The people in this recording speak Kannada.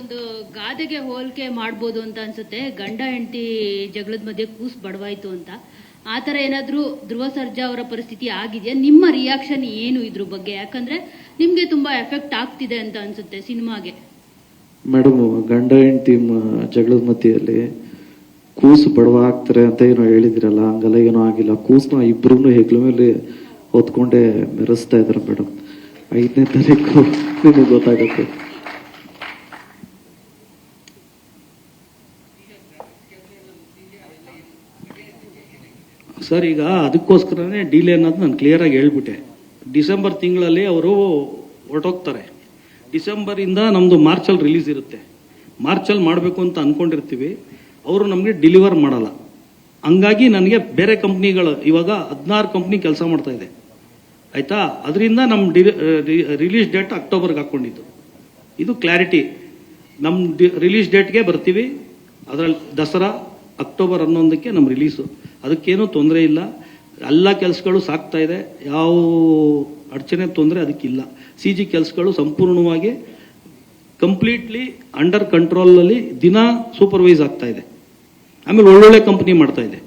ಒಂದು ಗಾದೆಗೆ ಹೋಲಿಕೆ ಮಾಡ್ಬೋದು ಅಂತ ಅನ್ಸುತ್ತೆ. ಗಂಡ ಹೆಂಡತಿ ಜಗಳದ ಮಧ್ಯೆ ಕೂಸ್ ಬಡವಾಯ್ತು ಅಂತ. ಆ ಥರ ಏನಾದರೂ ಧ್ರುವ ಸರ್ಜಾ ಅವರ ಪರಿಸ್ಥಿತಿ ಆಗಿದೆಯಾ? ನಿಮ್ಮ ರಿಯಾಕ್ಷನ್ ಏನು ಇದ್ರ ಬಗ್ಗೆ? ಯಾಕಂದ್ರೆ ನಿಮ್ಗೆ ತುಂಬಾ ಎಫೆಕ್ಟ್ ಆಗ್ತಿದೆ ಅಂತ ಅನ್ಸುತ್ತೆ ಸಿನಿಮಾಗೆ. ಮೇಡಮ್, ಗಂಡ ಹೆಂಡತಿ ಜಗಳದ ಮಧ್ಯೆಯಲ್ಲಿ ಕೂಸು ಬಡವ ಆಗ್ತಾರೆ ಅಂತ ಏನೋ ಹೇಳಿದಿರಲ್ಲ, ಹಂಗೆಲ್ಲ ಏನೋ ಆಗಿಲ್ಲ. ಕೂಸ್ನ ಇಬ್ರು ಹೆಗ್ಲ ಮೇಲೆ ಹೊತ್ಕೊಂಡೆ ಮೆರೆಸ್ತಾ ಇದಾರೆ ಮೇಡಮ್. 5ನೇ ತಾರೀಕು ನಿಮಗೆ ಗೊತ್ತಾಗುತ್ತೆ. ಸರ್, ಈಗ ಅದಕ್ಕೋಸ್ಕರನೇ ಡಿಲೇ ಅನ್ನೋದು ನಾನು ಕ್ಲಿಯರಾಗಿ ಹೇಳ್ಬಿಟ್ಟೆ. ಡಿಸೆಂಬರ್ ತಿಂಗಳಲ್ಲಿ ಅವರು ಹೊರಟೋಗ್ತಾರೆ. ಡಿಸೆಂಬರಿಂದ ನಮ್ಮದು ಮಾರ್ಚಲ್ಲಿ ರಿಲೀಸ್ ಇರುತ್ತೆ. ಮಾರ್ಚಲ್ಲಿ ಮಾಡಬೇಕು ಅಂತ ಅಂದ್ಕೊಂಡಿರ್ತೀವಿ, ಅವರು ನಮಗೆ ಡೆಲಿವರ್ ಮಾಡಲ್ಲ. ಹಂಗಾಗಿ ನನಗೆ ಬೇರೆ ಕಂಪ್ನಿಗಳು ಇವಾಗ 16 ಕಂಪ್ನಿ ಕೆಲಸ ಮಾಡ್ತಾ ಇದೆ, ಆಯಿತಾ. ಅದರಿಂದ ನಮ್ಮ ರಿಲೀಸ್ ಡೇಟ್ ಅಕ್ಟೋಬರ್ಗೆ ಹಾಕ್ಕೊಂಡಿದ್ದು. ಇದು ಕ್ಲಾರಿಟಿ. ನಮ್ಮ ರಿಲೀಸ್ ಡೇಟ್ಗೆ ಬರ್ತೀವಿ. ಅದರಲ್ಲಿ ದಸರಾ ಅಕ್ಟೋಬರ್ 11ಕ್ಕೆ ನಮ್ಮ ರಿಲೀಸು. ಅದಕ್ಕೇನೂ ತೊಂದರೆ ಇಲ್ಲ. ಎಲ್ಲ ಕೆಲಸಗಳು ಸಾಗ್ತಾ ಇದೆ. ಯಾವ ಅಡಚಣೆ ತೊಂದರೆ ಅದಕ್ಕಿಲ್ಲ. CG ಕೆಲಸಗಳು ಸಂಪೂರ್ಣವಾಗಿ ಕಂಪ್ಲೀಟ್ಲಿ ಅಂಡರ್ ಕಂಟ್ರೋಲಲ್ಲಿ ದಿನ ಸೂಪರ್ವೈಸ್ ಆಗ್ತಾ ಇದೆ. ಆಮೇಲೆ ಒಳ್ಳೊಳ್ಳೆ ಕಂಪ್ನಿ ಮಾಡ್ತಾ ಇದೆ.